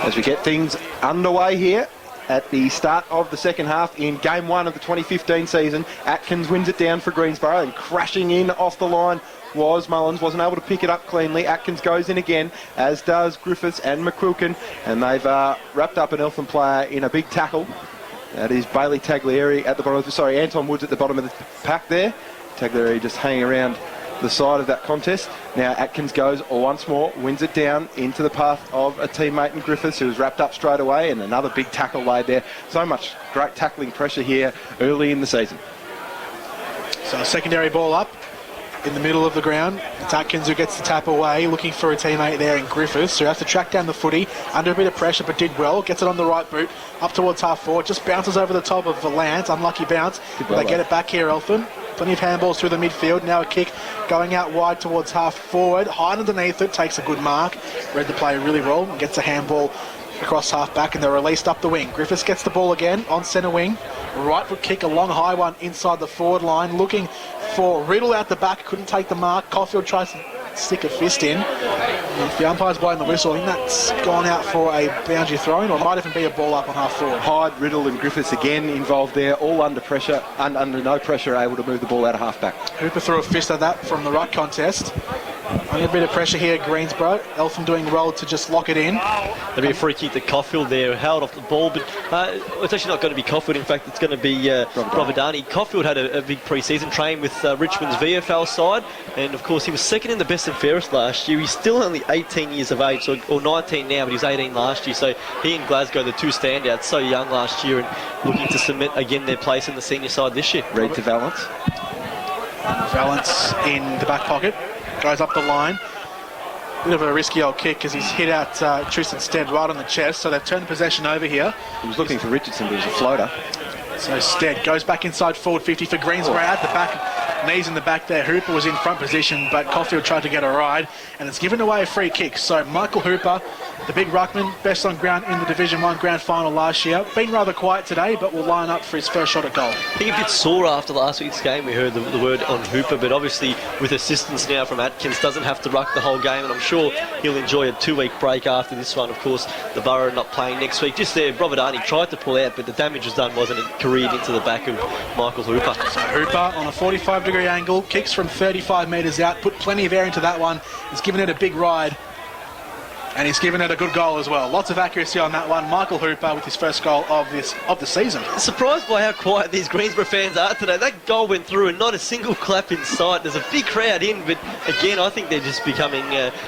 As we get things underway here at the start of the second half in Game 1 of the 2015 season. Atkins wins it down for Greensborough, and crashing in off the line was Mullins. Wasn't able to pick it up cleanly. Atkins goes in again, as does Griffiths and McQuilkin, and they've wrapped up an Eltham player in a big tackle. That is Bailey Taglieri at the bottom of Anton Woods at the bottom of the pack there. Taglieri just hanging around the side of that contest. Now Atkins goes once more, wins it down into the path of a teammate in Griffiths, who was wrapped up straight away, and another big tackle laid there. So much great tackling pressure here early in the season. So a secondary ball up in the middle of the ground. It's Atkins who gets the tap away, looking for a teammate there in Griffiths, who has to track down the footy under a bit of pressure, but did well. Gets it on the right boot up towards half forward, just bounces over the top of Valance. Unlucky bounce. They get it back here, Eltham. Plenty of handballs through the midfield. Now a kick going out wide towards half forward. Hide underneath it, takes a good mark. Read the play really well and gets a handball across half back, and they're released up the wing. Griffiths gets the ball again on centre wing. Right foot kick, a long high one inside the forward line. Looking for Riddle out the back, couldn't take the mark. Caulfield tries to stick a fist in. And if the umpire's blowing the whistle, I think that's gone out for a boundary throw-in, or might even be a ball up on half forward. Hyde, Riddle and Griffiths again involved there, all under pressure, under no pressure, able to move the ball out of half back. Hooper threw a fist at that from the ruck contest. Only a bit of pressure here at Greensborough. Eltham doing well to just lock it in. There'll be a free kick to Caulfield there, held off the ball, but it's actually not going to be Caulfield. In fact, it's going to be Robidani. Caulfield had a big pre-season train with Richmond's VFL side, and of course he was second in the best and fairest last year. He's still only 18 years of age, or 19 now, but he was 18 last year, so he and Glasgow, the two standouts, so young last year, and looking to cement again their place in the senior side this year. Read to Valance. Valance in the back pocket. Goes up the line. Bit of a risky old kick because he's hit out Tristan Stead right on the chest, so they've turned the possession over here. He was looking for Richardson, but it was a floater. So Stead goes back inside forward 50 for Greensborough at the back. Knees in the back there. Hooper was in front position, but Caulfield tried to get a ride, and it's given away a free kick. So Michael Hooper, the big ruckman, best on ground in the Division 1 grand final last year. Been rather quiet today, but will line up for his first shot at goal. I think a bit sore after last week's game. We heard the word on Hooper, but obviously with assistance now from Atkins, doesn't have to ruck the whole game, and I'm sure he'll enjoy a 2-week break after this one. Of course, the Borough not playing next week. Just there, Robidani tried to pull out, but the damage was done, wasn't it? Careered into the back of Michael Hooper. So Hooper on a 45-degree angle, kicks from 35 metres out, put plenty of air into that one. He's given it a big ride, and he's given it a good goal as well. Lots of accuracy on that one. Michael Hooper with his first goal of the season. Surprised by how quiet these Greensborough fans are today. That goal went through and not a single clap in sight. There's a big crowd in, but again, I think they're just becoming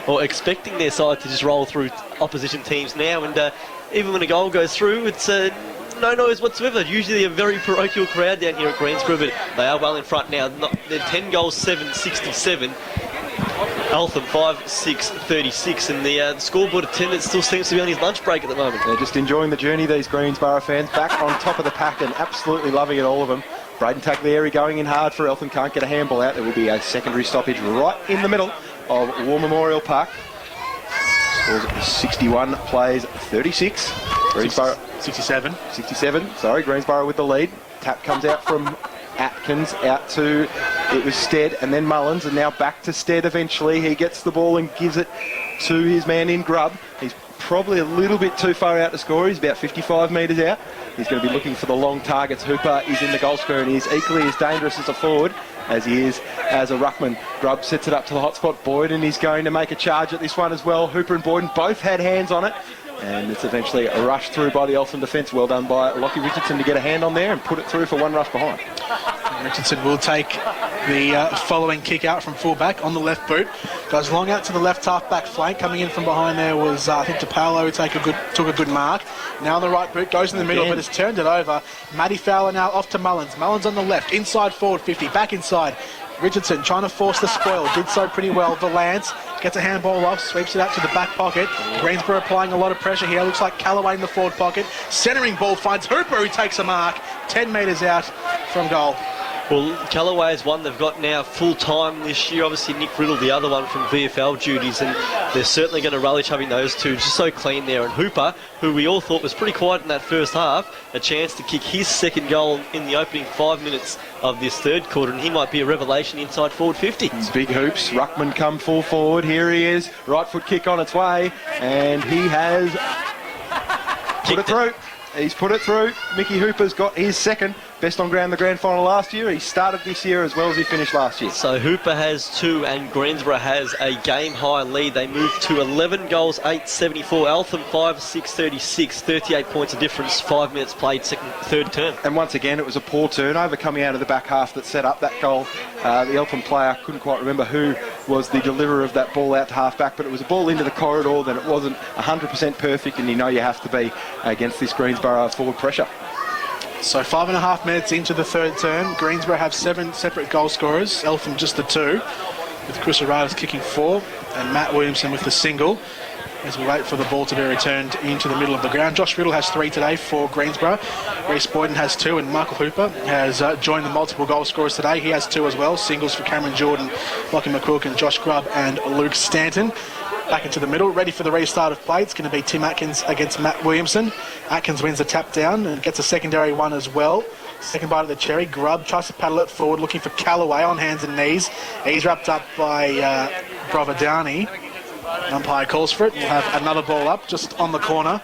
or expecting their side to just roll through opposition teams now. And even when a goal goes through, it's no noise whatsoever. Usually a very parochial crowd down here at Greensborough, but they are well in front now. They're 10 goals, 7-67. Eltham 5-6-36, and the scoreboard attendant still seems to be on his lunch break at the moment. They're just enjoying the journey, these Greensborough fans, back on top of the pack and absolutely loving it, all of them. Braden Taglieri going in hard for Eltham, can't get a handball out. There will be a secondary stoppage right in the middle of War Memorial Park. Scores 61, plays 36. Greensborough 67, sorry, Greensborough with the lead. Tap comes out from Atkins out to, it was Stead and then Mullins, and now back to Stead eventually. He gets the ball and gives it to his man in Grubb. He's probably a little bit too far out to score. He's about 55 metres out. He's going to be looking for the long targets. Hooper is in the goal square, and he's equally as dangerous as a forward as he is as a ruckman. Grubb sets it up to the hot spot. Boyden is going to make a charge at this one as well. Hooper and Boyden both had hands on it, and it's eventually a rush through by the Eltham defence. Well done by Lockie Richardson to get a hand on there and put it through for one rush behind. Richardson will take the following kick out from full-back on the left boot. Goes long out to the left half-back flank. Coming in from behind there was, I think, DePaolo, who took a good mark. Now on the right boot, goes in the middle, but has turned it over. Matty Fowler now off to Mullins. Mullins on the left, inside forward 50, back inside. Richardson trying to force the spoil, did so pretty well. Valance gets a handball off, sweeps it out to the back pocket. Greensborough applying a lot of pressure here. Looks like Callaway in the forward pocket. Centering ball finds Hooper, who takes a mark 10 metres out from goal. Well, Callaway is one they've got now full-time this year. Obviously, Nick Riddle, the other one from VFL duties, and they're certainly going to relish having those two. Just so clean there. And Hooper, who we all thought was pretty quiet in that first half, a chance to kick his second goal in the opening 5 minutes of this third quarter, and he might be a revelation inside forward 50. It's big hoops. Ruckman come full forward. Here he is. Right foot kick on its way, and he has Put it through. He's put it through. Mickey Hooper's got his second. Best on ground in the grand final last year. He started this year as well as he finished last year. So Hooper has 2 and Greensborough has a game-high lead. They moved to 11 goals, 8.74. Eltham 5, 6.36. 38 points of difference, 5 minutes played, third term. And once again, it was a poor turnover coming out of the back half that set up that goal. The Eltham player couldn't quite remember who was the deliverer of that ball out to half-back, but it was a ball into the corridor, then it wasn't 100% perfect, and you know you have to be against this Greensborough forward pressure. So 5.5 minutes into the third term, Greensborough have 7 separate goal scorers, Eltham just the 2, with Chris Arradas kicking 4 and Matt Williamson with the single, as we wait for the ball to be returned into the middle of the ground. Josh Riddle has 3 today for Greensborough, Reece Boyden has 2, and Michael Hooper has joined the multiple goal scorers today. He has 2 as well, singles for Cameron Jordan, Lockie McQuilkin, Josh Grubb and Luke Stanton. Back into the middle, ready for the restart of play. It's going to be Tim Atkins against Matt Williamson. Atkins wins the tap down and gets a secondary one as well. Second bite of the cherry. Grubb tries to paddle it forward, looking for Callaway on hands and knees. He's wrapped up by Brother Downey. Umpire calls for it. We'll have another ball up just on the corner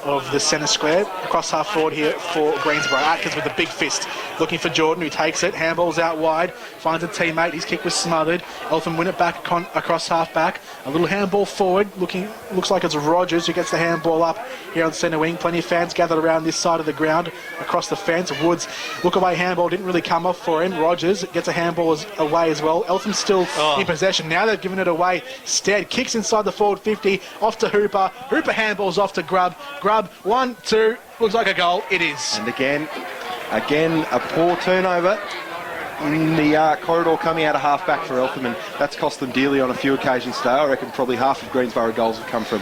of the centre square. Across half forward here for Greensborough. Atkins with a big fist, looking for Jordan, who takes it. Handball's out wide, finds a teammate. His kick was smothered. Eltham win it back across half back. A little handball forward. Looks like it's Rogers who gets the handball up here on centre wing. Plenty of fans gathered around this side of the ground. Across the fence, Woods look away handball didn't really come off for him. Rogers gets a handball away as well. Eltham still in possession. Now they've given it away. Stead kicks inside the forward 50, off to Hooper. Hooper handballs off to Grubb. Grubb 1, 2, looks like a goal. It is. And again, a poor turnover in the corridor coming out of half-back for Eltham, and that's cost them dearly on a few occasions today. I reckon probably half of Greensborough goals have come from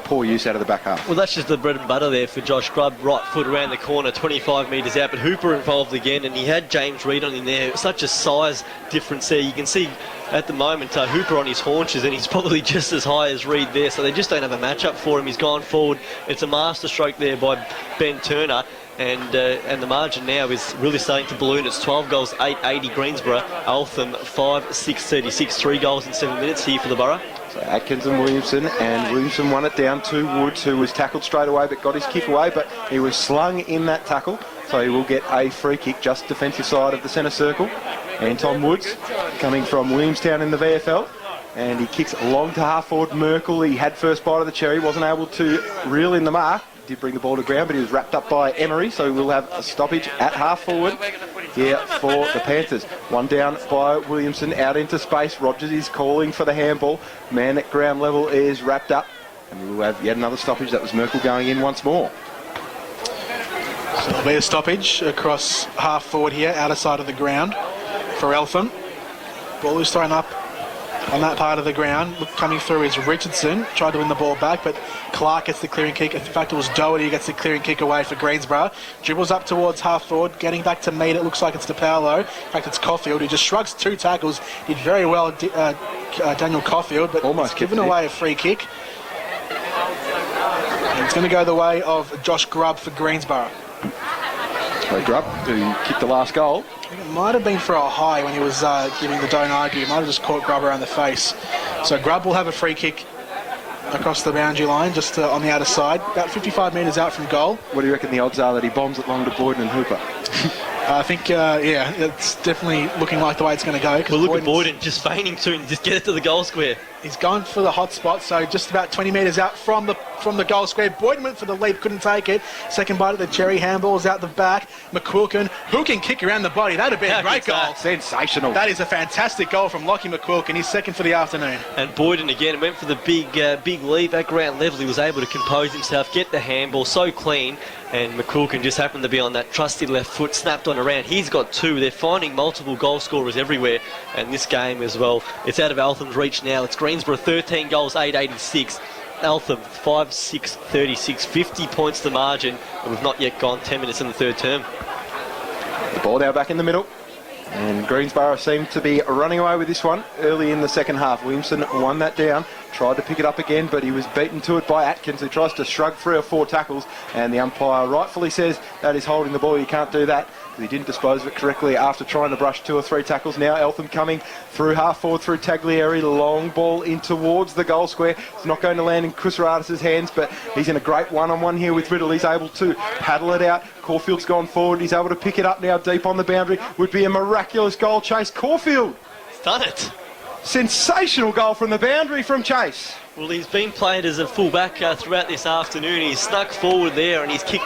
poor use out of the back half. Well, that's just the bread and butter there for Josh Grubb. Right foot around the corner, 25 metres out, but Hooper involved again, and he had James Reid on in there. Such a size difference there. You can see at the moment Hooper on his haunches, and he's probably just as high as Reid there, so they just don't have a match-up for him. He's gone forward. It's a masterstroke there by Ben Turner. And the margin now is really starting to balloon. It's 12 goals, 8.80 Greensborough. Eltham 5, 6.36. 3 goals in 7 minutes here for the Borough. So Atkins and Williamson won it down to Woods, who was tackled straight away but got his kick away, but he was slung in that tackle, so he will get a free kick just defensive side of the centre circle. Anton Woods coming from Williamstown in the VFL, and he kicks long to half forward. Merkel, he had first bite of the cherry, wasn't able to reel in the mark. Did bring the ball to ground, but he was wrapped up by Emery, so we'll have a stoppage at half forward here for the Panthers. One down by Williamson, out into space. Rogers is calling for the handball. Man at ground level is wrapped up, and we'll have yet another stoppage. That was Merkel going in once more. So there'll be a stoppage across half forward here, outer side of the ground for Eltham. Ball is thrown up on that part of the ground. Coming through is Richardson, tried to win the ball back, but Clark gets the clearing kick. In fact, it was Doherty who gets the clearing kick away for Greensborough. Dribbles up towards half forward, getting back to Mead. It looks like it's to Paolo. In fact, it's Caulfield, who just shrugs 2 tackles. Did very well, Daniel Caulfield, but almost given away a free kick. And it's going to go the way of Josh Grubb for Greensborough. So Grubb, who kicked the last goal. It might have been for a high when he was giving the don't argue. He might have just caught Grubb around the face. So Grubb will have a free kick across the boundary line, just on the outer side, about 55 metres out from goal. What do you reckon the odds are that he bombs it long to Boyden and Hooper? I think, it's definitely looking like the way it's going to go. Well, look at Boyden just feigning to and just get it to the goal square. He's gone for the hot spot, so just about 20 metres out from the goal square. Boyden went for the leap, couldn't take it. Second bite of the cherry, handball's out the back. McQuilkin, who can kick around the body? That'd have been a great goal. Sensational. That is a fantastic goal from Lockie McQuilkin. He's second for the afternoon. And Boyden again went for the big leap at ground level. He was able to compose himself, get the handball so clean, and McQuilkin just happened to be on that trusty left foot, snapped on around. He's got 2. They're finding multiple goal scorers everywhere, and this game as well, it's out of Eltham's reach now. It's Greensborough 13 goals, 8.86. Eltham 5, 6, 36, 50 points to margin, and we've not yet gone 10 minutes in the third term. The ball now back in the middle, and Greensborough seem to be running away with this one early in the second half. Williamson won that down, tried to pick it up again, but he was beaten to it by Atkins, who tries to shrug 3 or 4 tackles, and the umpire rightfully says that is holding the ball. You can't do that, because he didn't dispose of it correctly after trying to brush 2 or 3 tackles. Now Eltham coming through half forward through Taglieri, long ball in towards the goal square. It's not going to land in Chris Radis' hands, but he's in a great one-on-one here with Riddle. He's able to paddle it out. Caulfield's gone forward. He's able to pick it up now deep on the boundary. Would be a miraculous goal chase. Caulfield! He's done it. Sensational goal from the boundary from Chase. Well, he's been played as a full-back throughout this afternoon. He's snuck forward there and he's kicked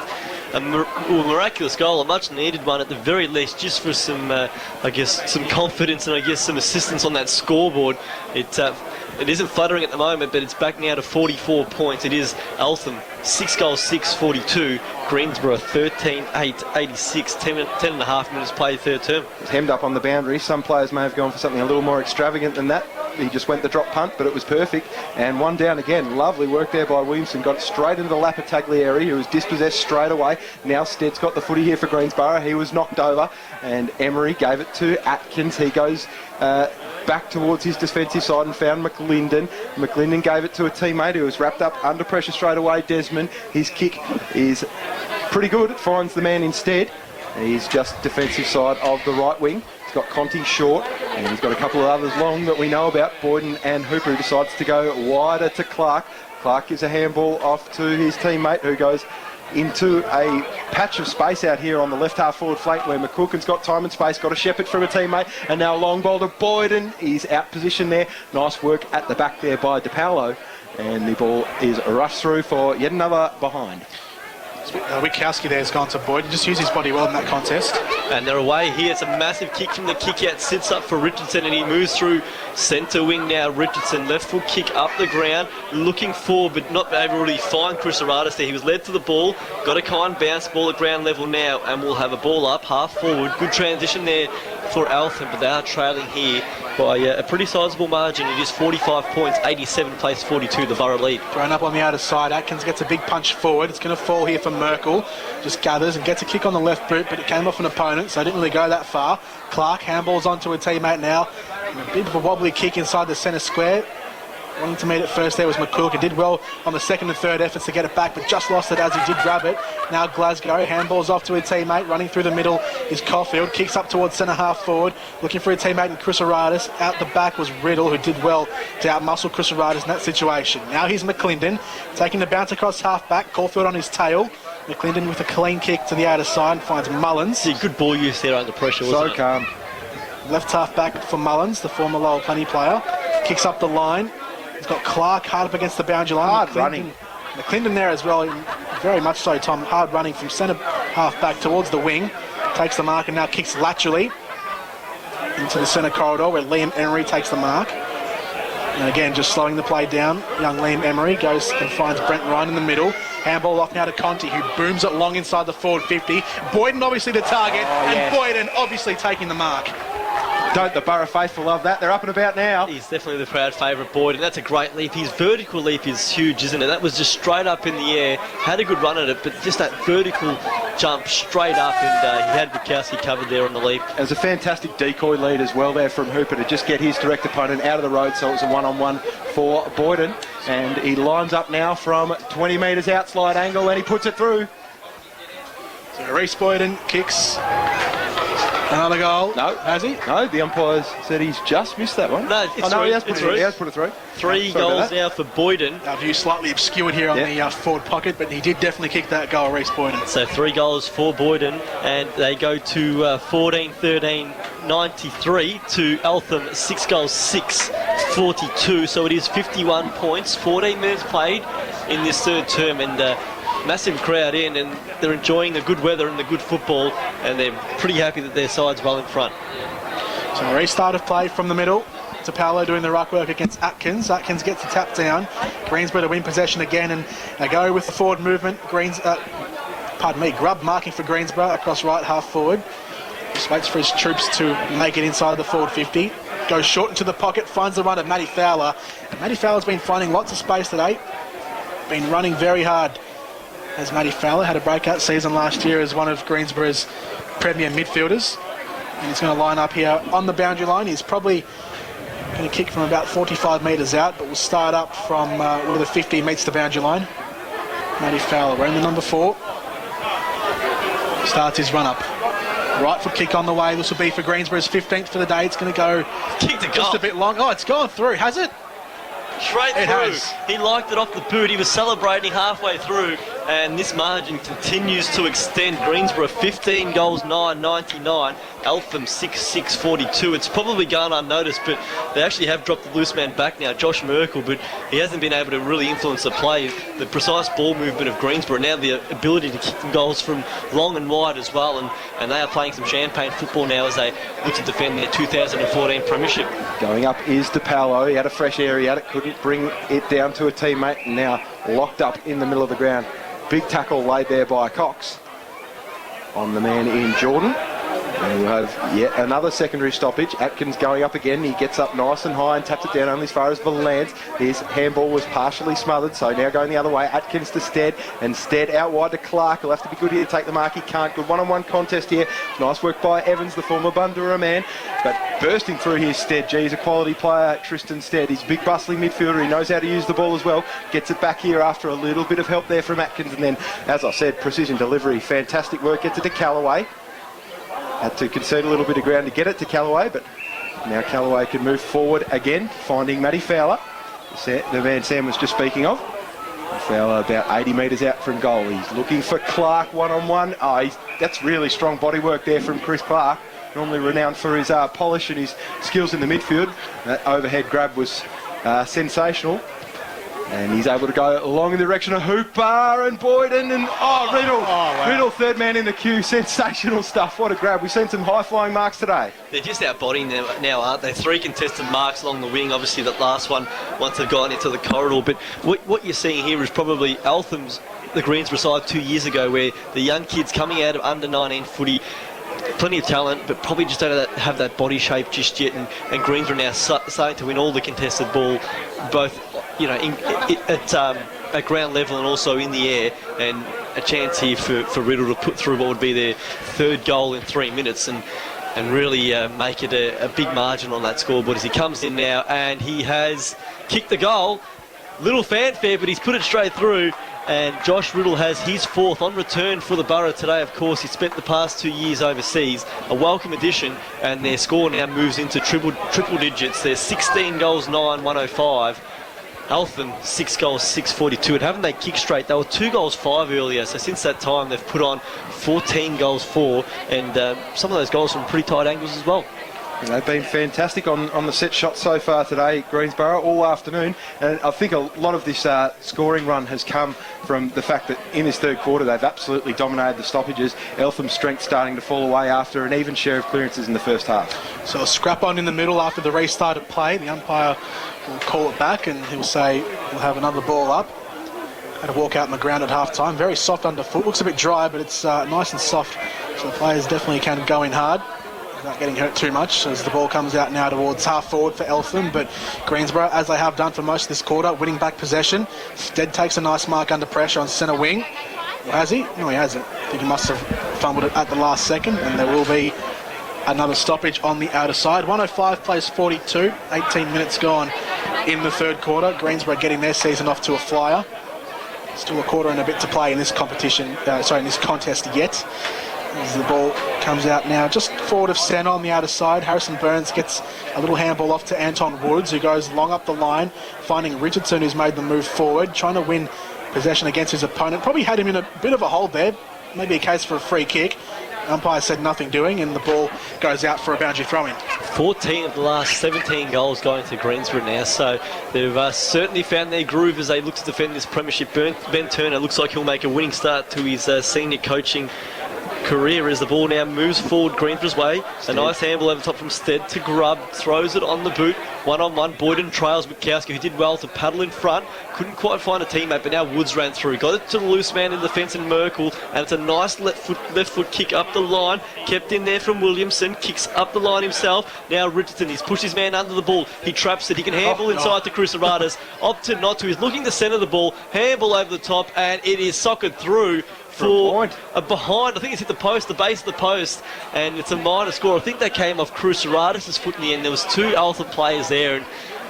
a miraculous goal, a much-needed one at the very least, just for some, I guess, some confidence and I guess some assistance on that scoreboard. It isn't fluttering at the moment, but it's back now to 44 points. It is Eltham 6 goals, 6-42. Greensborough 13-8, 86. 10 and a half minutes played third term. It's hemmed up on the boundary. Some players may have gone for something a little more extravagant than that. He just went the drop punt, but it was perfect. And one down again. Lovely work there by Williamson. Got it straight into the lap of Taglieri, who was dispossessed straight away. Now Stead's got the footy here for Greensborough. He was knocked over, and Emery gave it to Atkins. He goes back towards his defensive side and found McLinden. McLinden gave it to a teammate who was wrapped up under pressure straight away, Desmond. His kick is pretty good. It finds the man instead. He's just defensive side of the right wing. He's got Conti short, and he's got a couple of others long that we know about. Boyden and Hooper, who decides to go wider to Clark. Clark gives a handball off to his teammate, who goes into a patch of space out here on the left half forward flank where McCulkin's got time and space, got a shepherd from a teammate, and now a long ball to Boyden. He's out position there. Nice work at the back there by DePaolo, and the ball is rushed through for yet another behind. Witkowski there has gone to Boyd. He just used his body well in that contest. And they're away here. It's a massive kick from the kick-out. Sits up for Richardson and he moves through centre wing now. Richardson, left foot kick up the ground. Looking forward but not able to really find Chris Aratis there. He was led to the ball. Got a kind bounce ball at ground level now and we'll have a ball up half forward. Good transition there for Eltham, but they are trailing here by a pretty sizable margin. It is 45 points, 87 plays 42, the Borough lead. Thrown up on the outer side. Atkins gets a big punch forward. It's going to fall here for Merkel. Just gathers and gets a kick on the left boot, but it came off an opponent, so it didn't really go that far. Clark handballs onto a teammate now. And a bit of a wobbly kick inside the centre square. Wanting to meet it first there was McCulloch. Did well on the second and third efforts to get it back, but just lost it as he did grab it. Now Glasgow handballs off to a teammate. Running through the middle is Caulfield. Kicks up towards centre half forward. Looking for a teammate in Chris Aratis. Out the back was Riddle, who did well to outmuscle Chris Aratis in that situation. Now here's McClendon taking the bounce across half back. Caulfield on his tail. McClendon with a clean kick to the outer side finds Mullins. Yeah, good ball use there under pressure, wasn't So calm. Left half back for Mullins, the former Lowell Plenty player. Kicks up the line. He's got Clark hard up against the boundary line. Hard running. McClendon there as well, very much so, Tom. Hard running from centre half back towards the wing. Takes the mark and now kicks laterally into the centre corridor where Liam Emery takes the mark. And again, just slowing the play down. Young Liam Emery goes and finds Brent Ryan in the middle. Handball off now to Conti, who booms it long inside the forward 50. Boyden obviously the target, and Boyden obviously taking the mark. Don't the Borough faithful love that? They're up and about now. He's definitely the proud favourite, Boyd, and that's a great leap. His vertical leap is huge, isn't it? That was just straight up in the air. Had a good run at it, but just that vertical jump straight up, and he had Witkowski covered there on the leap. It was a fantastic decoy lead as well there from Hooper to just get his direct opponent out of the road, so it was a one-on-one for Boyden. And he lines up now from 20 metres outside angle, and he puts it through. So Reece Boyden kicks. Another goal. No. Has he? No, the umpires said he's just missed that one. No, it's through. He has put it through. He has put it through. Three goals now for Boyden. Our view slightly obscured here on the forward pocket, but he did definitely kick that goal, Reece Boyden. So 3 goals for Boyden, and they go to 14-13, 93 to Eltham, 6 goals, 6-42. So it is 51 points, 14 minutes played in this third term, and massive crowd in, and they're enjoying the good weather and the good football, and they're pretty happy that their side's well in front. So a restart of play from the middle. To Paolo doing the ruck work against Atkins. Atkins gets a tap down. Greensborough to win possession again, and they go with the forward movement. Grubb marking for Greensborough across right half forward. Just waits for his troops to make it inside the forward 50. Goes short into the pocket, finds the run of Matty Fowler. And Matty Fowler's been finding lots of space today. Been running very hard. As Matty Fowler had a breakout season last year as one of Greensborough's premier midfielders. And he's going to line up here on the boundary line. He's probably Going to kick from about 45 metres out, but we'll start up from the 50 metres to boundary line. Matty Fowler wearing the number 4. Starts his run up. Right foot kick on the way. This will be for Greensborough's 15th for the day. It's going to go just a bit long. Oh, it's gone through, has it? Straight it through. Has. He liked it off the boot. He was celebrating halfway through, and this margin continues to extend. Greensborough 15 goals, 9.99. Eltham 6.42. It's probably gone unnoticed, but they actually have dropped the loose man back now, Josh Merkel, but he hasn't been able to really influence the play. The precise ball movement of Greensborough, now the ability to kick the goals from long and wide as well, and they are playing some champagne football now as they look to defend their 2014 premiership. Going up is DePaolo. He had a fresh area at it, couldn't bring it down to a teammate, and now locked up in the middle of the ground. Big tackle laid there by Cox on the man in Jordan. And we'll have yet another secondary stoppage. Atkins going up again. He gets up nice and high and taps it down only as far as Valance. His handball was partially smothered, so now going the other way. Atkins to Stead, and Stead out wide to Clark. He'll have to be good here to take the mark. He can't. Good one-on-one contest here. Nice work by Evans, the former Bundoora man. But bursting through here, Stead. Gee, he's a quality player, Tristan Stead. He's a big, bustling midfielder. He knows how to use the ball as well. Gets it back here after a little bit of help there from Atkins. And then, as I said, precision delivery. Fantastic work. Gets it to Callaway. Had to concede a little bit of ground to get it to Callaway, but now Callaway can move forward again, finding Matty Fowler, the man Sam was just speaking of. Fowler about 80 metres out from goal. He's looking for Clark one-on-one. Oh, that's really strong body work there from Chris Clark, normally renowned for his polish and his skills in the midfield. That overhead grab was sensational. And he's able to go along in the direction of Hooper and Boyden and Riddle. Oh, wow. Riddle, third man in the queue. Sensational stuff. What a grab. We've seen some high-flying marks today. They're just outbodying them now, aren't they? 3 contested marks along the wing. Obviously, that last one, once they've gone into the corridor. But what you're seeing here is probably Eltham's, the Greensborough side 2 years ago, where the young kids coming out of under-19 footy, plenty of talent, but probably just don't have that body shape just yet. And Greensborough now starting to win all the contested ball, both at ground level and also in the air, and a chance here for Riddle to put through what would be their 3rd goal in 3 minutes and really make it a big margin on that scoreboard as he comes in now, and he has kicked the goal. Little fanfare, but he's put it straight through. And Josh Riddle has his 4th on return for the Borough today. Of course, he spent the past 2 years overseas. A welcome addition, and their score now moves into triple digits. They're 16 goals, 9-105. Eltham 6 goals, 6.42. And haven't they kicked straight? They were 2 goals, 5 earlier. So since that time, they've put on 14 goals, 4, and some of those goals from pretty tight angles as well. They've been fantastic on the set shot so far today, Greensborough, all afternoon. And I think a lot of this scoring run has come from the fact that in this 3rd quarter they've absolutely dominated the stoppages. Eltham's strength starting to fall away after an even share of clearances in the first half. So a scrap on in the middle after the restart of play. The umpire will call it back and he'll say we'll have another ball up. Had a walk out on the ground at half time. Very soft underfoot. Looks a bit dry, but it's nice and soft. So the players definitely can go in hard. Not getting hurt too much as the ball comes out now towards half forward for Eltham, but Greensborough, as they have done for most of this quarter, winning back possession. Stead takes a nice mark under pressure on centre wing. Or has he? No, he hasn't. I think he must have fumbled it at the last second, and there will be another stoppage on the outer side. 105 plays 42, 18 minutes gone in the 3rd quarter. Greensborough getting their season off to a flyer. Still a quarter and a bit to play in this competition, in this contest yet. As the ball comes out now just forward of centre on the outer side. Harrison Burns gets a little handball off to Anton Woods, who goes long up the line, finding Richardson, who's made the move forward, trying to win possession against his opponent. Probably had him in a bit of a hole there, maybe a case for a free kick. Umpire said nothing doing, and the ball goes out for a boundary throw-in. 14 of the last 17 goals going to Greensborough now, so they've certainly found their groove as they look to defend this premiership. Ben Turner looks like he'll make a winning start to his senior coaching career as the ball now moves forward Greensborough's way. A nice handball over the top from Stead to Grubb, throws it on the boot, one-on-one. Boyden trails Bukowski, who did well to paddle in front, couldn't quite find a teammate, but now Woods ran through, got it to the loose man in the fence in Merkel, and it's a nice left foot kick up the line, kept in there from Williamson, kicks up the line himself. Now Richardson, he's pushed his man under the ball, he traps it, he can handball inside to Cruceradas, opted not to, he's looking to centre the ball, handball over the top, and it is socketed through. for a behind. I think it's hit the post, the base of the post, and it's a minor score. I think that came off Cruceratus' foot in the end. There was 2 Eltham players there, and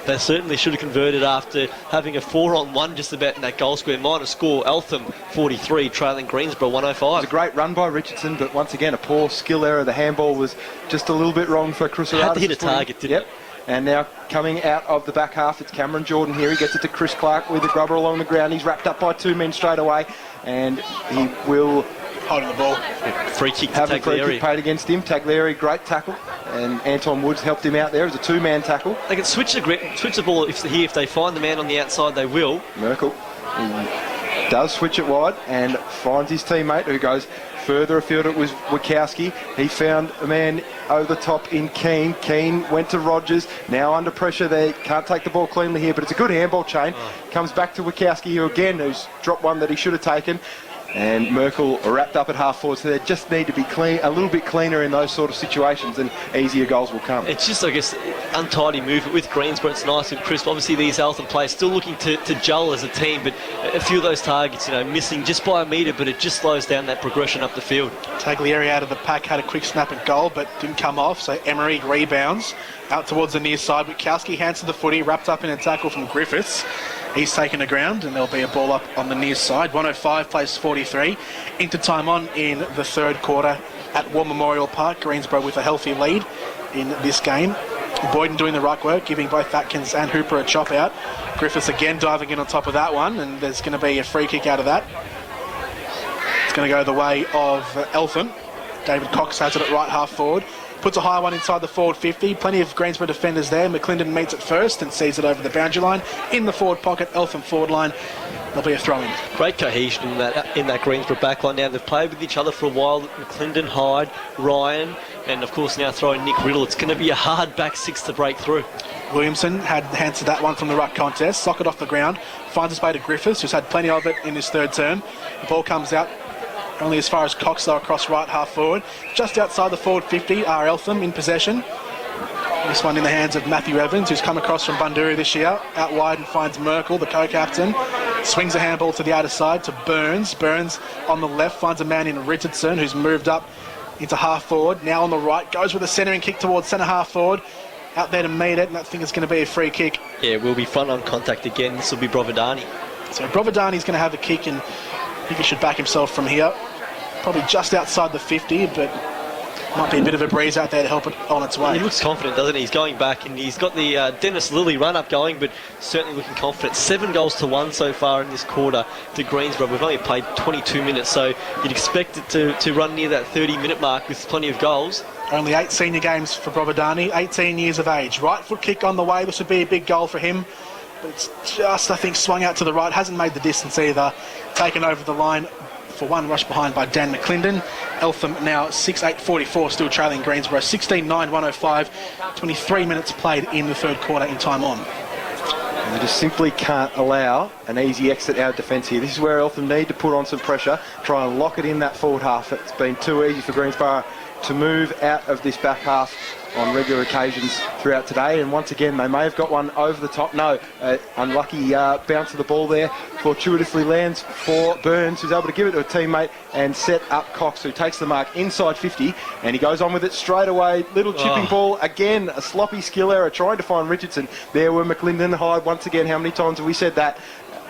they certainly should have converted after having a 4-on-1 just about in that goal square. Minor score, Eltham 43, trailing Greensborough 105. It was a great run by Richardson, but once again, a poor skill error. The handball was just a little bit wrong for Cruceratus. Had to hit a target, didn't it? And now coming out of the back half, it's Cameron Jordan here. He gets it to Chris Clark with the grubber along the ground. He's wrapped up by 2 men straight away, and he will holding the ball. Free kick to have a free Taglieri. kick paid against him. Taglieri, great tackle, and Anton Woods helped him out there as a 2-man tackle. They can switch the ball if they find the man on the outside, they will. Merkel does switch it wide and finds his teammate who goes further afield. It was Wachowski. He found a man over the top in Keane. Keane went to Rogers. Now under pressure there. Can't take the ball cleanly here, but it's a good handball chain. Comes back to Wachowski, who again, who's dropped one that he should have taken. And Merkel wrapped up at half forward, so they just need to be clean, a little bit cleaner in those sort of situations, and easier goals will come. It's just, I guess, untidy movement with Greensborough. It's nice and crisp. Obviously, these Eltham players still looking to gel as a team, but a few of those targets, missing just by a metre, but it just slows down that progression up the field. Taglieri out of the pack had a quick snap at goal, but didn't come off, so Emery rebounds out towards the near side. Wachowski hands to the footy, wrapped up in a tackle from Griffiths. He's taken the ground, and there'll be a ball up on the near side. 105 plays 43. Into time on in the third quarter at War Memorial Park. Greensborough with a healthy lead in this game. Boyden doing the right work, giving both Atkins and Hooper a chop out. Griffiths again diving in on top of that one, and there's going to be a free kick out of that. It's going to go the way of Eltham. David Cox has it at right half forward. Puts a high one inside the forward 50. Plenty of Greensborough defenders there. McClendon meets it first and sees it over the boundary line. In the forward pocket, Eltham forward line. There'll be a throw-in. Great cohesion in that Greensborough backline now. They've played with each other for a while. McClendon, Hyde, Ryan, and of course now throwing Nick Riddle. It's going to be a hard back six to break through. Williamson had hands to that one from the ruck contest. Socket off the ground. Finds his way to Griffiths, who's had plenty of it in his third term. The ball comes out only as far as Cox, though, across right half forward. Just outside the forward 50 are Eltham in possession. This one in the hands of Matthew Evans, who's come across from Bundoora this year. Out wide and finds Merkel, the co-captain. Swings a handball to the outer side to Burns. Burns on the left finds a man in Richardson, who's moved up into half forward. Now on the right, goes with a centering kick towards centre half forward. Out there to meet it, and I think it's going to be a free kick. Yeah, we'll be front on contact again. This will be Brovidani. So Brovidani's going to have the kick, and I think he should back himself from here. Probably just outside the 50, but might be a bit of a breeze out there to help it on its way. He looks confident, doesn't he? He's going back, and he's got the Dennis Lilly run-up going, but certainly looking confident. 7 goals to 1 so far in this quarter to Greensborough. We've only played 22 minutes, so you'd expect it to run near that 30-minute mark with plenty of goals. Only 8 senior games for Brovidani, 18 years of age. Right foot kick on the way. This would be a big goal for him, but it's just, I think, swung out to the right. Hasn't made the distance either. Taken over the line for one, rush behind by Dan McClendon. Eltham now 6-8-44, still trailing Greensborough. 16-9-105, 23 minutes played in the third quarter in time on. And they just simply can't allow an easy exit out of defence here. This is where Eltham need to put on some pressure, try and lock it in that forward half. It's been too easy for Greensborough to move out of this back half on regular occasions throughout today, and once again they may have got one over the top. No, unlucky bounce of the ball there fortuitously lands for Burns, who's able to give it to a teammate and set up Cox, who takes the mark inside 50, and he goes on with it straight away. Little chipping ball again, a sloppy skill error trying to find Richardson. There were McClendon, Hyde. Once again, how many times have we said that?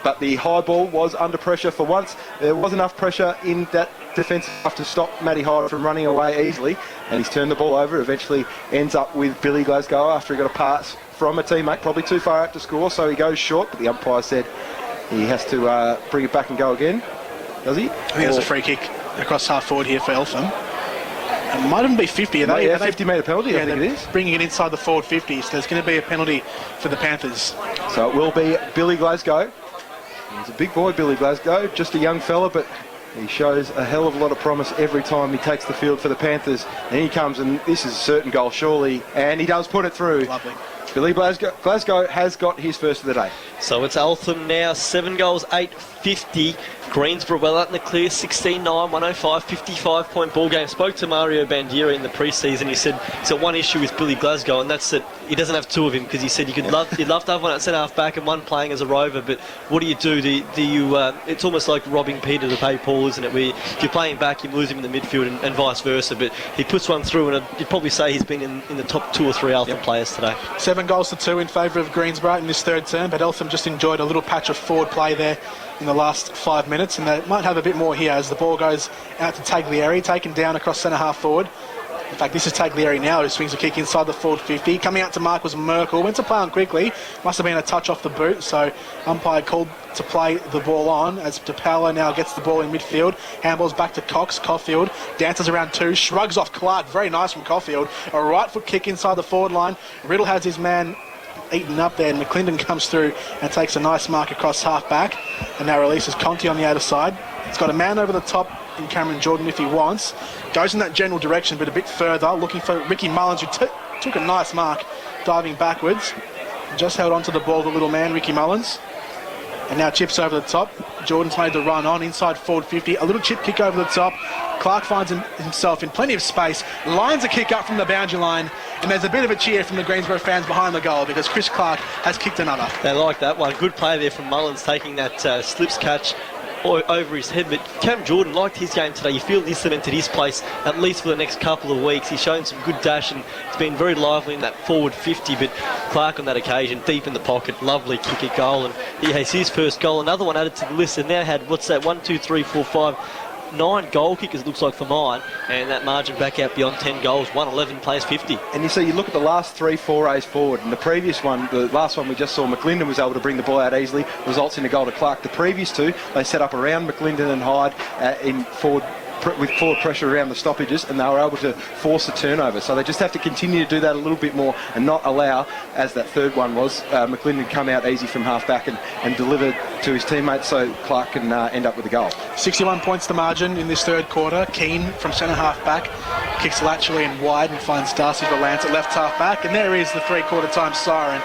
But the high ball was under pressure for once. There was enough pressure in that defence to stop Matty Hyde from running away easily, and he's turned the ball over. Eventually ends up with Billy Glasgow after he got a pass from a teammate, probably too far out to score, so he goes short, but the umpire said he has to bring it back and go again. Does he? I think there's a free kick across half forward here for Eltham. It might even be 50. 50-metre penalty, I think it is. Bringing it inside the forward 50, so there's going to be a penalty for the Panthers. So it will be Billy Glasgow. He's a big boy, Billy Glasgow, just a young fella, but he shows a hell of a lot of promise every time he takes the field for the Panthers. And he comes, and this is a certain goal, surely, and he does put it through. Lovely. Billy Glasgow has got his first of the day. So it's Eltham now, 7 goals, 850. Greensborough well out in the clear, 16-9, 105, 55-point ball game. Spoke to Mario Bandiera in the pre-season. He said he's got one issue with Billy Glasgow, and that's that he doesn't have two of him, because he said you'd love to have one at centre-half back and one playing as a rover, but what do you do? It's almost like robbing Peter to pay Paul, isn't it? Where if you're playing back, you lose him in the midfield and vice versa, but he puts one through, and you'd probably say he's been in the top 2 or 3 Eltham players today. 7 goals to 2 in favour of Greensborough in this third term, but Eltham just enjoyed a little patch of forward play there in the last 5 minutes, and they might have a bit more here as the ball goes out to Taglieri, taken down across centre-half forward. In fact, this is Taglieri now, who swings a kick inside the forward 50. Coming out to mark was Merkel. Went to play on quickly. Must have been a touch off the boot, so umpire called to play the ball on as DePaolo now gets the ball in midfield. Handballs back to Cox. Caulfield dances around 2, shrugs off Clark. Very nice from Caulfield. A right foot kick inside the forward line. Riddle has his man eaten up there, and McClendon comes through and takes a nice mark across half back, and now releases Conti on the outer side. It's got a man over the top in Cameron Jordan if he wants. Goes in that general direction, but a bit further, looking for Ricky Mullins, who took a nice mark diving backwards. Just held onto the ball, the little man, Ricky Mullins. And now chips over the top. Jordan's made the run on inside forward 50. A little chip kick over the top. Clark finds himself in plenty of space. Lines a kick up from the boundary line. And there's a bit of a cheer from the Greensborough fans behind the goal, because Chris Clark has kicked another. They like that one. Good play there from Mullins, taking that slips catch over his head. But Cam Jordan liked his game today. You feel he cemented his place at least for the next couple of weeks. He's shown some good dash, and it's been very lively in that forward 50. But Clark on that occasion, deep in the pocket, lovely kick at goal, and he has his first goal. Another one added to the list, and now had, 1, 2, 3, 4, 5, 9 goal kickers, looks like, for mine, and that margin back out beyond 10 goals. 111 plays 50. And you see, you look at the last 3 forays forward, and the previous one, the last one we just saw, McClendon was able to bring the ball out easily, results in a goal to Clark. The previous 2, they set up around McClendon and Hyde in forward with forward pressure around the stoppages, and they were able to force a turnover. So they just have to continue to do that a little bit more and not allow, as that third one was, McClendon come out easy from half back and deliver to his teammates, so Clark can end up with a goal. 61 points the margin in this third quarter. Keane from centre half back kicks laterally and wide and finds Darcy Valance at left half back, and there is the 3/4 time siren.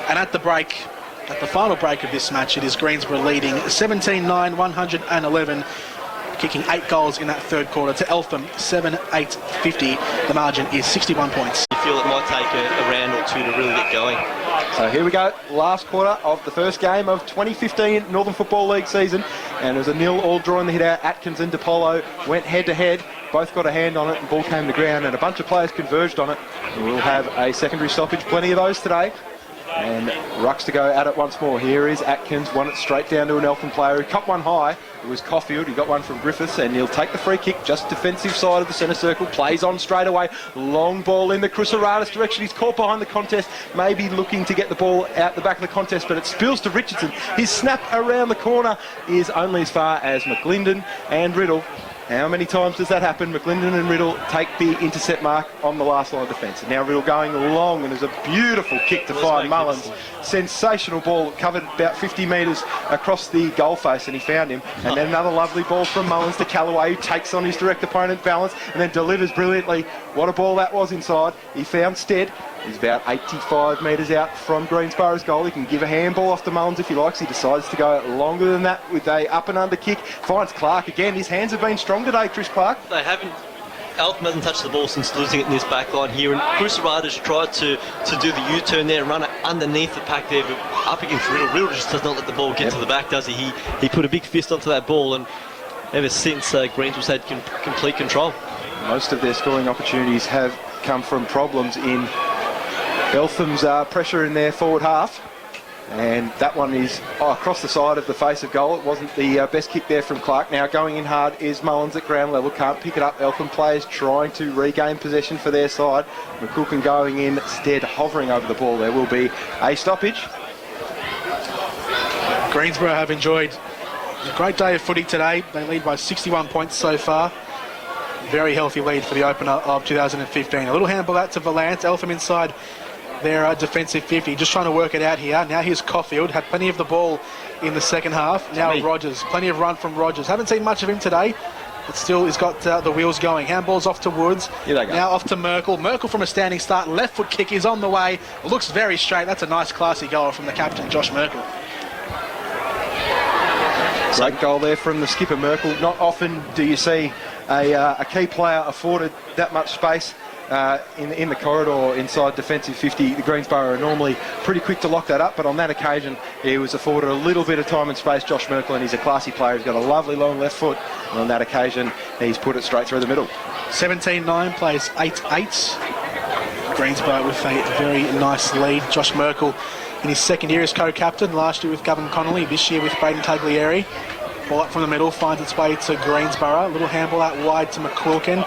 And at the final break of this match, it is Greensborough leading 17-9, 111. Kicking 8 goals in that third quarter to Eltham, 7-8-50. The margin is 61 points. You feel it might take a round or 2 to really get going. So here we go, last quarter of the first game of 2015 Northern Football League season, and it was a 0 all drawing the hit out. Atkins and DePolo went head to head, both got a hand on it, and ball came to ground, and a bunch of players converged on it. We'll have a secondary stoppage, plenty of those today. And Rucks to go at it once more. Here is Atkins, won it straight down to an Eltham player who cut one high. It was Caulfield, he got one from Griffiths, and he'll take the free kick, just defensive side of the centre circle, plays on straight away. Long ball in the Cruceratus direction. He's caught behind the contest, maybe looking to get the ball out the back of the contest, but it spills to Richardson. His snap around the corner is only as far as McClendon and Riddle. How many times does that happen? McClendon and Riddle take the intercept mark on the last line of defence. And now Riddle going long, and there's a beautiful kick to find Mullins. Sensational ball, covered about 50 metres across the goal face, and he found him. And then another lovely ball from Mullins to Callaway, who takes on his direct opponent balance and then delivers brilliantly. What a ball that was inside. He found Stead. He's about 85 metres out from Greensborough's goal. He can give a handball off to Mullins if he likes. He decides to go longer than that with a up and under kick. Finds Clark again. His hands have been strong today, Chris Clark. They haven't. Eltham hasn't touched the ball since losing it in this back line here, and Cruceratus tried to do the U-turn there and run it underneath the pack there, but up against Riddle. Riddle just does not let the ball get to the back, does he? He put a big fist onto that ball, and ever since Greensborough's had complete control. Most of their scoring opportunities have come from problems in Eltham's pressure in their forward half, and that one is across the side of the face of goal. It wasn't the best kick there from Clark. Now going in hard is Mullins at ground level, can't pick it up. Eltham players trying to regain possession for their side. McCoolkin going in, Stead hovering over the ball. There will be a stoppage. Greensborough have enjoyed a great day of footy today. They lead by 61 points so far. Very healthy lead for the opener of 2015. A little handball out to Valance. Eltham inside their defensive 50, just trying to work it out here. Now here's Caulfield, had plenty of the ball in the second half. Now Rogers, plenty of run from Rogers. Haven't seen much of him today. but still he's got the wheels going. Handball's off to Woods. Here they go. Now off to Merkel. Merkel from a standing start. Left foot kick is on the way. Looks very straight. That's a nice classy goal from the captain, Josh Merkel. Great goal there from the skipper, Merkel. Not often do you see a key player afforded that much space in the corridor inside defensive 50. The Greensborough are normally pretty quick to lock that up, but on that occasion he was afforded a little bit of time and space, Josh Merkel, and he's a classy player. He's got a lovely long left foot, and on that occasion he's put it straight through the middle. 17-9 plays 8-8. Greensborough with a very nice lead. Josh Merkel in his second year as co-captain, last year with Gavin Connolly, this year with Braden Taglieri. Ball up from the middle, finds its way to Greensborough. Little handball out wide to McQuilkin.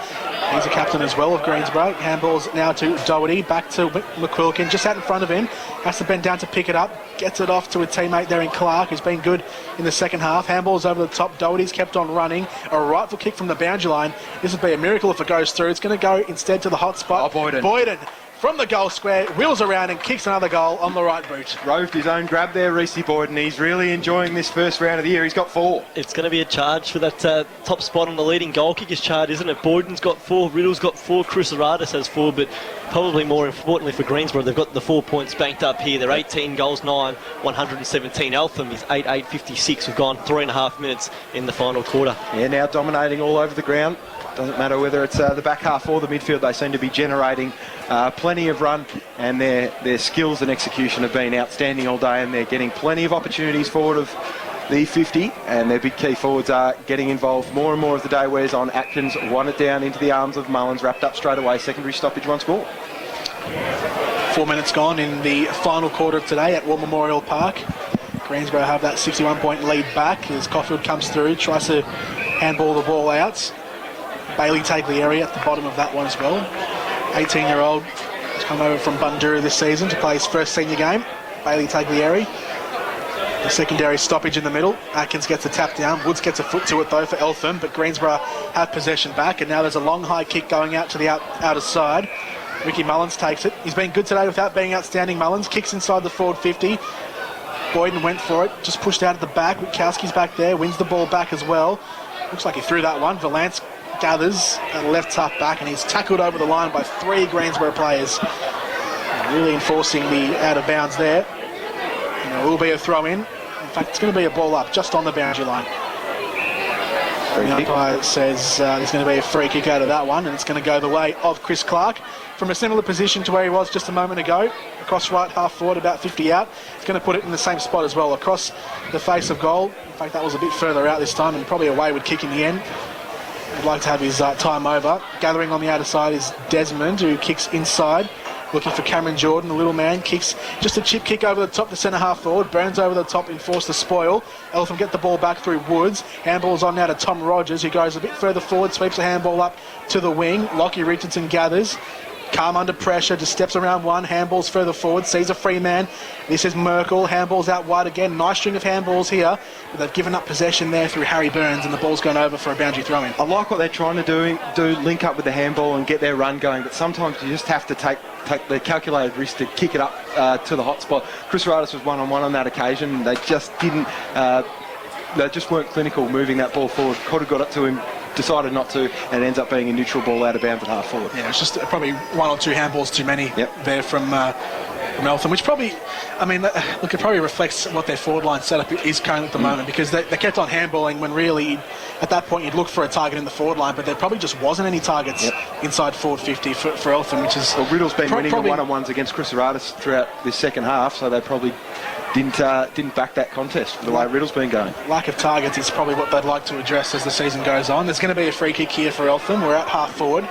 He's a captain as well of Greensborough. Handballs now to Doherty, back to McQuilkin, just out in front of him. Has to bend down to pick it up. Gets it off to a teammate there in Clark, who's been good in the second half. Handballs over the top. Doherty's kept on running. A right foot kick from the boundary line. This would be a miracle if it goes through. It's going to go instead to the hot spot. Boyden. From the goal square, wheels around and kicks another goal on the right boot. Roved his own grab there, Reece Boyden. He's really enjoying this first round of the year. He's got 4. It's going to be a charge for that top spot on the leading goal kickers chart, isn't it? Boyden's got 4, Riddle's got 4, Chris Aradis has 4, but probably more importantly for Greensborough, they've got the 4 points banked up here. They're 18 goals, 9, 117. Eltham is 8, 56. We've gone 3.5 minutes in the final quarter. Yeah, now dominating all over the ground. Doesn't matter whether it's the back half or the midfield, they seem to be generating plenty of run, and their skills and execution have been outstanding all day, and they're getting plenty of opportunities forward of the 50, and their big key forwards are getting involved more and more as the day wears on. Atkins won it down into the arms of Mullins, wrapped up straight away, secondary stoppage, 1 score. 4 minutes gone in the final quarter of today at War Memorial Park. Greensborough have that 61-point lead back as Caulfield comes through, tries to handball the ball out. Bailey Taglieri at the bottom of that one as well. 18-year-old has come over from Bundoora this season to play his first senior game. Bailey Taglieri. The secondary stoppage in the middle. Atkins gets a tap down. Woods gets a foot to it though for Eltham, but Greensborough have possession back, and now there's a long high kick going out to the outer side. Ricky Mullins takes it. He's been good today without being outstanding. Mullins kicks inside the forward 50. Boyden went for it, just pushed out at the back. Witkowski's back there, wins the ball back as well. Looks like he threw that one. Valance gathers at left half back, and he's tackled over the line by 3 Greensborough players. Really enforcing the out of bounds there. And it will be a throw in. In fact, it's going to be a ball up just on the boundary line. The umpire says there's going to be a free kick out of that one, and it's going to go the way of Chris Clark from a similar position to where he was just a moment ago. Across right half forward, about 50 out. It's going to put it in the same spot as well, across the face of goal. In fact, that was a bit further out this time, and probably a wayward kick in the end. I'd like to have his time over. Gathering on the outer side is Desmond, who kicks inside, looking for Cameron Jordan. The little man kicks just a chip kick over the top to centre half forward. Burns over the top, enforce the spoil. Eltham get the ball back through Woods. Handball's on now to Tom Rogers, who goes a bit further forward, sweeps the handball up to the wing. Lockie Richardson gathers. Calm under pressure, just steps around one, handballs further forward, sees a free man. This is Merkel, handballs out wide again. Nice string of handballs here, but they've given up possession there through Harry Burns, and the ball's gone over for a boundary throw-in. I like what they're trying to do, link up with the handball and get their run going, but sometimes you just have to take the calculated risk to kick it up to the hot spot. Chris Radis was one-on-one on that occasion. They just didn't, they just weren't clinical moving that ball forward. Could have got it to him, decided not to, and ends up being a neutral ball out of bounds at half forward. Yeah, it's just probably 1 or 2 handballs too many there from Eltham, which probably, I mean, look, it probably reflects what their forward line setup is currently at the moment, because they kept on handballing when really, at that point, you'd look for a target in the forward line, but there probably just wasn't any targets inside forward 50 for Eltham, which is... Well, Riddle's been winning the one-on-ones against Chris Aradis throughout this second half, so they probably didn't back that contest for the way Riddle's been going. Lack of targets is probably what they'd like to address as the season goes on. There's going to be a free kick here for Eltham. We're at half forward.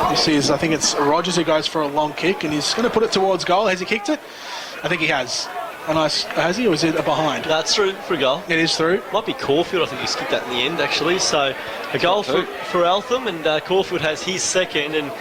This is, I think it's Rogers who goes for a long kick, and he's going to put it towards goal. Has he kicked it? I think he has. A nice, has he, or is it a behind? That's through for a goal. It is through. Might be Caulfield, I think he skipped that in the end actually. So a goal for Eltham, and Caulfield has his second, and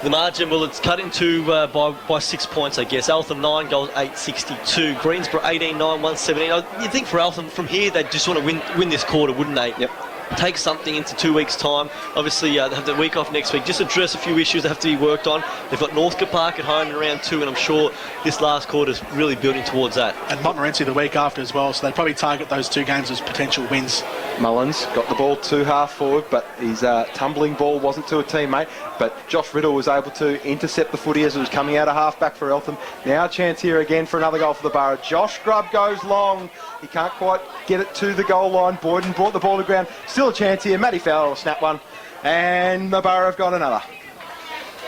the margin, well, it's cut into by 6 points, I guess. Eltham 9 goals, 862. Greensborough 18, 9, 117. You'd think for Eltham from here they'd just want to win this quarter, wouldn't they? Yep. take something into 2 weeks' time. Obviously, they have the week off next week. Just address a few issues that have to be worked on. They've got Northcote Park at home in round 2, and I'm sure this last quarter is really building towards that. And Montmorency the week after as well, so they probably target those 2 games as potential wins. Mullins got the ball to half forward, but his tumbling ball wasn't to a teammate. But Josh Riddle was able to intercept the footy as it was coming out of half back for Eltham. Now a chance here again for another goal for the Borough. Josh Grubb goes long. He can't quite get it to the goal line. Boyden brought the ball to ground. Still a chance here. Matty Fowler will snap one. And the Borough have got another.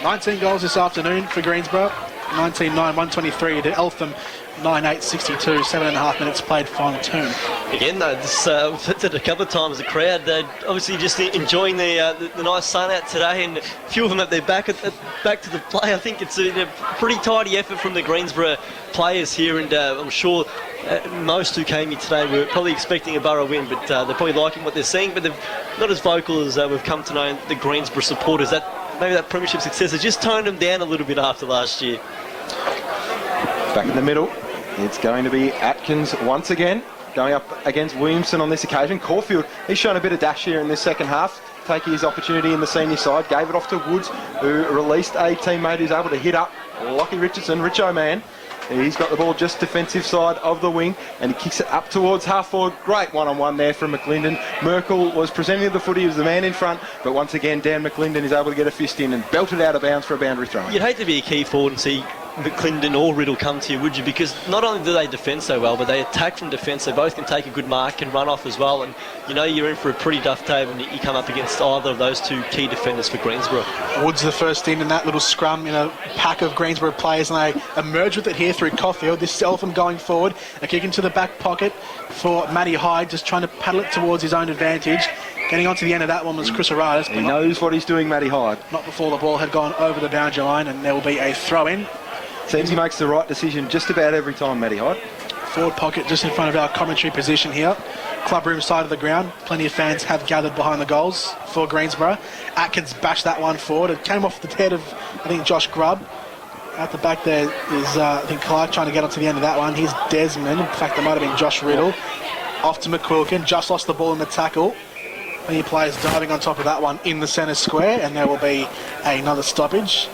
19 goals this afternoon for Greensborough. 19-9, 123 to Eltham. 9-8, 62, 7.5 minutes played final turn. Again, though, this we've said it a couple of times. The crowd, they're obviously just enjoying the nice sun out today, and a few of them at their back to the play. I think it's a pretty tidy effort from the Greensborough players here, and I'm sure most who came here today were probably expecting a Borough win, but they're probably liking what they're seeing. But they're not as vocal as we've come to know the Greensborough supporters. Maybe that premiership success has just toned them down a little bit after last year. Back in the middle, it's going to be Atkins once again, going up against Williamson on this occasion. Caulfield, he's shown a bit of dash here in this second half, taking his opportunity in the senior side, gave it off to Woods, who released a teammate who's able to hit up Lockie Richardson, Rich O'Man. He's got the ball just defensive side of the wing, and he kicks it up towards half forward. Great one-on-one there from McLinden. Merkel was presenting the footy, he was the man in front, but once again Dan McLinden is able to get a fist in and belt it out of bounds for a boundary throw. You'd hate to be a key forward and see McLinden or Riddle come to you, would you? Because not only do they defend so well, but they attack from defence. They both can take a good mark and run off as well. And you know you're in for a pretty tough day when you come up against either of those 2 key defenders for Greensborough. Woods the first in that little scrum in a pack of Greensborough players, and they emerge with it here through Caulfield. This is Eltham going forward, a kick into the back pocket for Matty Hyde, just trying to paddle it towards his own advantage. Getting onto the end of that one was Chris Aratis. He knows what he's doing, Matty Hyde. Not before the ball had gone over the boundary line, and there will be a throw-in. Seems he makes the right decision just about every time, Matty Hyde. Forward pocket just in front of our commentary position here. Clubroom side of the ground. Plenty of fans have gathered behind the goals for Greensborough. Atkins bashed that one forward. It came off the head of, I think, Josh Grubb. At the back there is, I think, Clark trying to get onto the end of that one. Here's Desmond. In fact, it might have been Josh Riddle. Off to McQuilkin. Just lost the ball in the tackle. Plenty of players diving on top of that one in the centre square, and there will be another stoppage.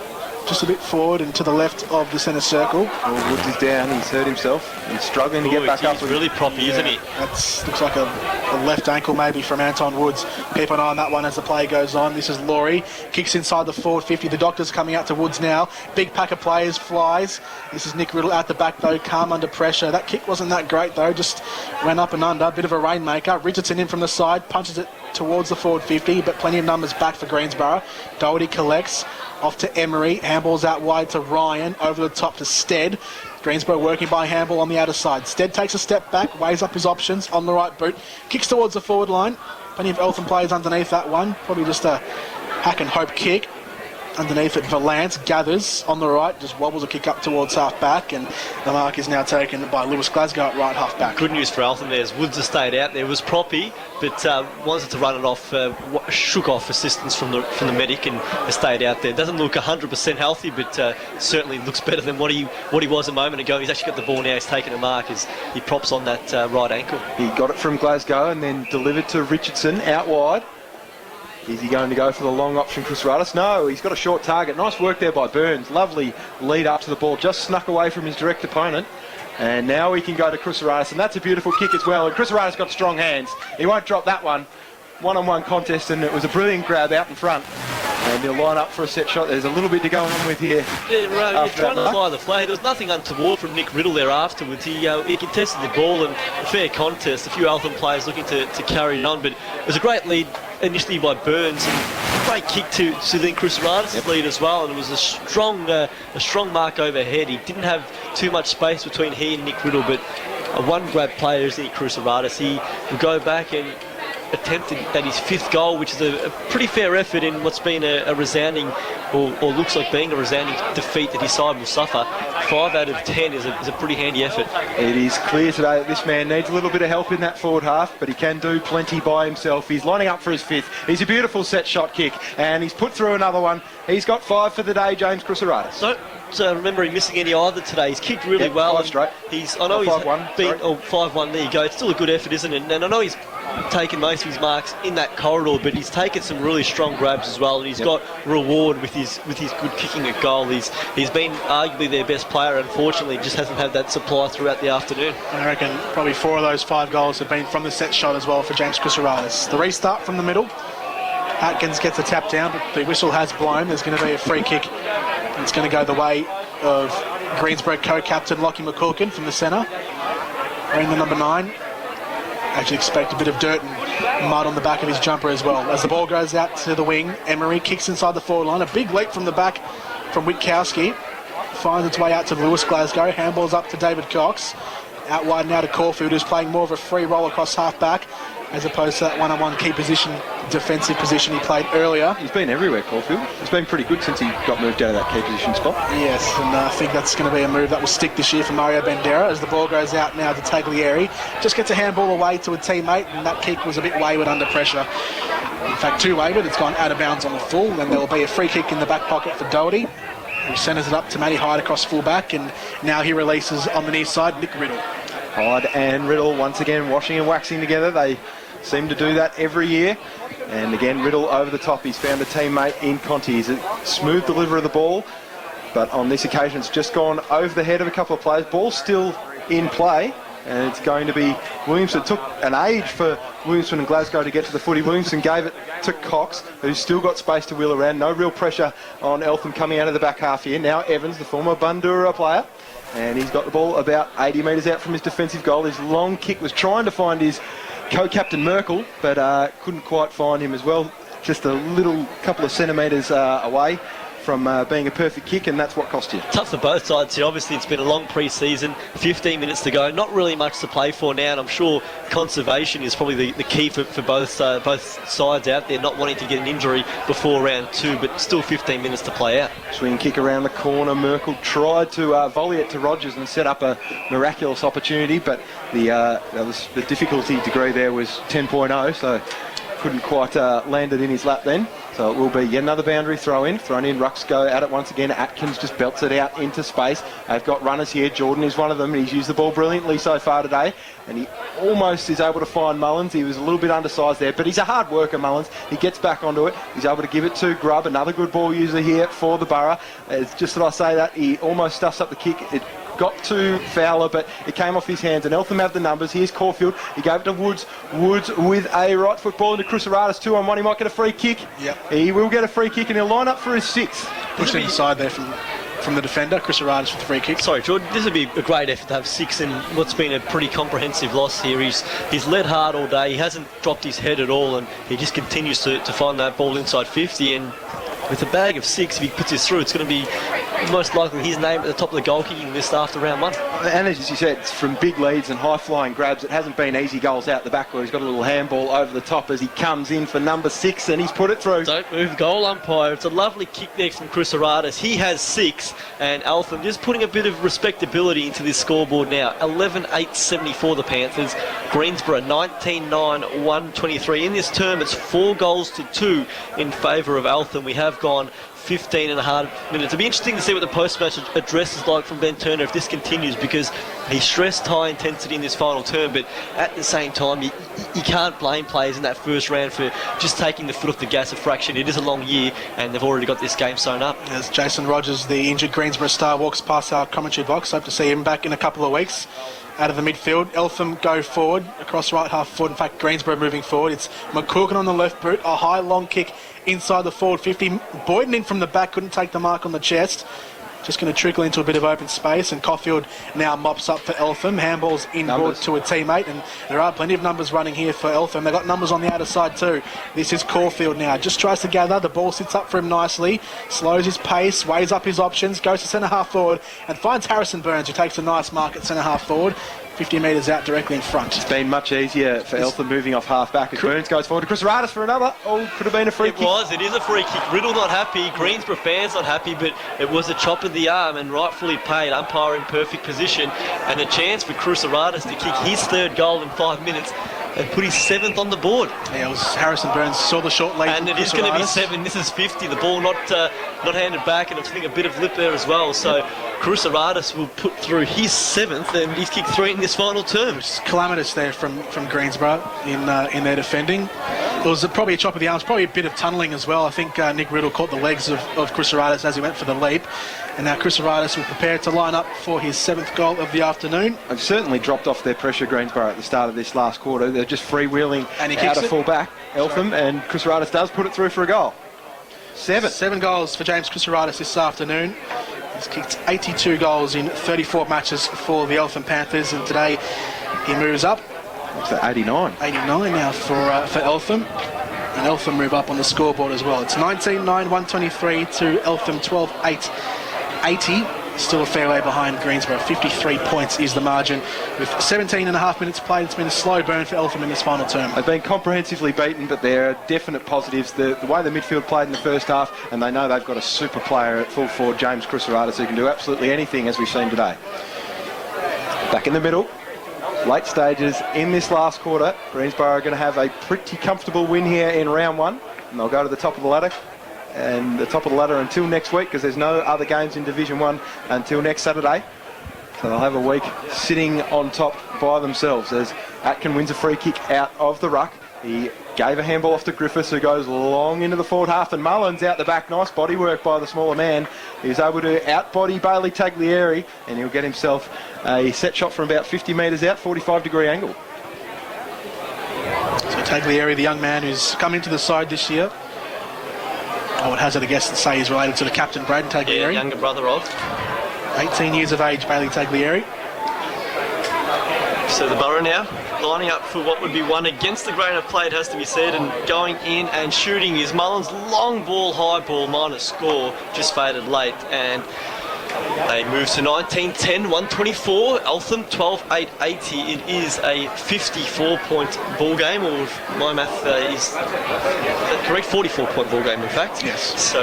Just a bit forward and to the left of the centre circle. Well, Woods is down, he's hurt himself. He's struggling to get back up. He's really proppy, isn't he? That looks like a left ankle maybe from Anton Woods. Keep an eye on that one as the play goes on. This is Laurie. Kicks inside the forward 50. The doctor's coming out to Woods now. Big pack of players flies. This is Nick Riddle out the back though, calm under pressure. That kick wasn't that great though, just went up and under. Bit of a rainmaker. Richardson in from the side, punches it towards the forward 50, but plenty of numbers back for Greensborough. Doherty collects. Off to Emery, handballs out wide to Ryan, over the top to Stead. Greensborough working by handball on the outer side. Stead takes a step back, weighs up his options on the right boot, kicks towards the forward line. Plenty of Eltham players underneath that one, probably just a hack and hope kick. Underneath it, Valance gathers on the right, just wobbles a kick up towards half back, and the mark is now taken by Lewis Glasgow at right half back. Good news for Eltham there is Woods has stayed out there. It was proppy, but wanted to run it off, shook off assistance from the medic and has stayed out there. Doesn't look 100% healthy, but certainly looks better than what he was a moment ago. He's actually got the ball now. He's taken a mark as he props on that right ankle. He got it from Glasgow and then delivered to Richardson out wide. Is he going to go for the long option, Chris Radis? No, he's got a short target. Nice work there by Burns. Lovely lead up to the ball. Just snuck away from his direct opponent. And now he can go to Chris Radis. And that's a beautiful kick as well. And Chris Radis got strong hands. He won't drop that one. One-on-one contest, and it was a brilliant grab out in front. And he'll line up for a set shot. There's a little bit to go on with here. Yeah, you're trying to fly the flag. There was nothing untoward from Nick Riddle there afterwards. He contested the ball and a fair contest. A few Eltham players looking to carry it on, but it was a great lead initially by Burns and a great kick to then Chris Radis' lead as well. And it was a strong mark overhead. He didn't have too much space between he and Nick Riddle, but a one grab player is Chris Radis. He will go back and attempted at his 5th goal, which is a pretty fair effort in what's been a resounding, or looks like being a resounding defeat that his side will suffer. 5 out of 10 is a pretty handy effort. It is clear today that this man needs a little bit of help in that forward half, but he can do plenty by himself. He's lining up for his 5th. He's a beautiful set shot kick, and he's put through another one. He's got 5 for the day, James Chrysaradis. So, remember him missing any either today. He's kicked really well. 5 straight. I know he's 5-1, been 5-1. There you go. It's still a good effort, isn't it? And I know he's taken most of his marks in that corridor, but he's taken some really strong grabs as well, and he's got reward with his good kicking at goal. He's been arguably their best player. Unfortunately, just hasn't had that supply throughout the afternoon. I reckon probably 4 of those 5 goals have been from the set shot as well for James Cruceralis. The restart from the middle. Atkins gets a tap down, but the whistle has blown. There's going to be a free kick. It's going to go the way of Greensborough co-captain Lockie McCulkin from the centre. Wearing the number 9. Actually expect a bit of dirt and mud on the back of his jumper as well. As the ball goes out to the wing, Emery kicks inside the forward line. A big leap from the back from Witkowski. Finds its way out to Lewis Glasgow. Handballs up to David Cox. Out wide now to Caulfield, who's playing more of a free roll across half-back as opposed to that one-on-one key position, defensive position he played earlier. He's been everywhere, Caulfield. He's been pretty good since he got moved out of that key position spot. Yes, and I think that's going to be a move that will stick this year for Mario Bandera as the ball goes out now to Taglieri. Just gets a handball away to a teammate, and that kick was a bit wayward under pressure. In fact, too wayward. It's gone out of bounds on the full, and there will be a free kick in the back pocket for Doherty, who centres it up to Matty Hyde across full-back, and now he releases on the near side Nick Riddle. Hyde and Riddle once again washing and waxing together. They seem to do that every year. And again, Riddle over the top. He's found a teammate in Conti. He's a smooth deliverer of the ball, but on this occasion it's just gone over the head of a couple of players. Ball still in play, and it's going to be Williamson. It took an age for Williamson and Glasgow to get to the footy. Williamson gave it to Cox, who's still got space to wheel around. No real pressure on Eltham coming out of the back half here. Now Evans, the former Bundoora player, and he's got the ball about 80 metres out from his defensive goal. His long kick was trying to find his co-captain Merkel, but couldn't quite find him as well. Just a little couple of centimetres away from being a perfect kick, and that's what cost you. Tough for both sides here. Obviously, it's been a long pre-season, 15 minutes to go, not really much to play for now, and I'm sure conservation is probably the key for both sides out there, not wanting to get an injury before round 2, but still 15 minutes to play out. Swing kick around the corner. Merkel tried to volley it to Rogers and set up a miraculous opportunity, but the difficulty degree there was 10.0, so couldn't quite land it in his lap then. So it will be yet another boundary thrown in. Rucks go at it once again. Atkins just belts it out into space. They've got runners here. Jordan is one of them. He's used the ball brilliantly so far today, and he almost is able to find Mullins. He was a little bit undersized there, but he's a hard worker, Mullins. He gets back onto it. He's able to give it to Grubb, another good ball user here for the Borough. It's just that I say that he almost stuffs up the kick. It got to Fowler, but it came off his hands, and Eltham have the numbers. Here's Caulfield. He gave it to Woods. Woods with a right foot ball into Cruceralis, 2-on-1. He might get a free kick. Yep. He will get a free kick, and he'll line up for his 6th. Pushed inside there from the defender, Cruceralis with the free kick. Sorry, Jordan, this would be a great effort to have 6 in what's been a pretty comprehensive loss here. He's led hard all day. He hasn't dropped his head at all, and he just continues to find that ball inside 50, and with a bag of 6, if he puts this through, it's going to be most likely his name at the top of the goal kicking list after round 1. And as you said, it's from big leads and high-flying grabs. It hasn't been easy goals out the back where he's got a little handball over the top as he comes in for number 6, and he's put it through. Don't move, goal umpire. It's a lovely kick there from Cruceralis. He has 6, and Eltham just putting a bit of respectability into this scoreboard now. 11-8-74 the Panthers. Greensborough 19-9-123. In this term, it's 4 goals to 2 in favour of Eltham. We have gone 15 and a half minutes. It'll be interesting to see what the post-match address is like from Ben Turner if this continues, because he stressed high intensity in this final term, but at the same time you can't blame players in that first round for just taking the foot off the gas a fraction. It is a long year, and they've already got this game sewn up. As Jason Rogers, the injured Greensborough star, walks past our commentary box, hope to see him back in a couple of weeks. Out of the midfield, Eltham go forward, across right half forward. In fact, Greensborough moving forward. It's McCulkin on the left boot, a high long kick inside the forward 50. Boyden in from the back, couldn't take the mark on the chest. Just going to trickle into a bit of open space, and Caulfield now mops up for Eltham. Handballs inboard to a teammate, and there are plenty of numbers running here for Eltham. They've got numbers on the outer side too. This is Caulfield now. Just tries to gather. The ball sits up for him nicely. Slows his pace, weighs up his options, goes to centre half forward, and finds Harrison Burns, who takes a nice mark at centre half forward. 50 metres out directly in front. It's been much easier for Eltham moving off half-back as Burns goes forward to Cruceralis for another. Oh, could have been a free kick. It is a free kick. Riddle not happy, Greensborough fans not happy, but it was a chop of the arm and rightfully paid. Umpire in perfect position, and a chance for Cruceralis to kick his 3rd goal in 5 minutes. and put his 7th on the board. Yeah, it was Harrison Burns saw the short lead. And it is going to be 7. This is 50. The ball not handed back, and I think a bit of lip there as well. So Cruceratus will put through his 7th, and he's kicked 3 in this final term. It's calamitous there from Greensborough in their defending. It was probably a chop of the arms, probably a bit of tunnelling as well. I think Nick Riddle caught the legs of Cruceratus as he went for the leap. And now Cruceratus will prepare to line up for his 7th goal of the afternoon. They've certainly dropped off their pressure, Greensborough, at the start of this last quarter. They're just freewheeling out of full back, Eltham, and Cruceratus does put it through for a goal. 7 goals for James Cruceratus this afternoon. He's kicked 82 goals in 34 matches for the Eltham Panthers, and today he moves up. What's that, 89? 89 now for Eltham. And Eltham move up on the scoreboard as well. It's 19-9, 123 to Eltham 12-8, 80. Still a fair way behind Greensborough. 53 points is the margin. With 17 and a half minutes played, it's been a slow burn for Eltham in this final term. They've been comprehensively beaten, but there are definite positives. The way the midfield played in the first half, and they know they've got a super player at full forward, James Cruceratus, who can do absolutely anything, as we've seen today. Back in the middle. Late stages in this last quarter. Greensborough are going to have a pretty comfortable win here in round 1, and they'll go to the top of the ladder. And the top of the ladder until next week, because there's no other games in Division 1 until next Saturday. So they'll have a week sitting on top by themselves as Atkin wins a free kick out of the ruck. He gave a handball off to Griffiths, who goes long into the forward half, and Mullins out the back. Nice body work by the smaller man. He's able to outbody Bailey Taglieri, and he'll get himself a set shot from about 50 metres out, 45-degree angle. So Taglieri, the young man who's come into the side this year, I would hazard a guess to say he's related to the captain, Braden Taglieri. Yeah, younger brother of. 18 years of age, Bailey Taglieri. So the Borough now lining up for what would be one against the grain of play, it has to be said, and going in and shooting is Mullins. Long ball, high ball, minus score, just faded late, and they move to 19-10, 124. Eltham 12-8, 80. It is a 54-point ball game, or if my math is correct, 44-point ball game, in fact. Yes. So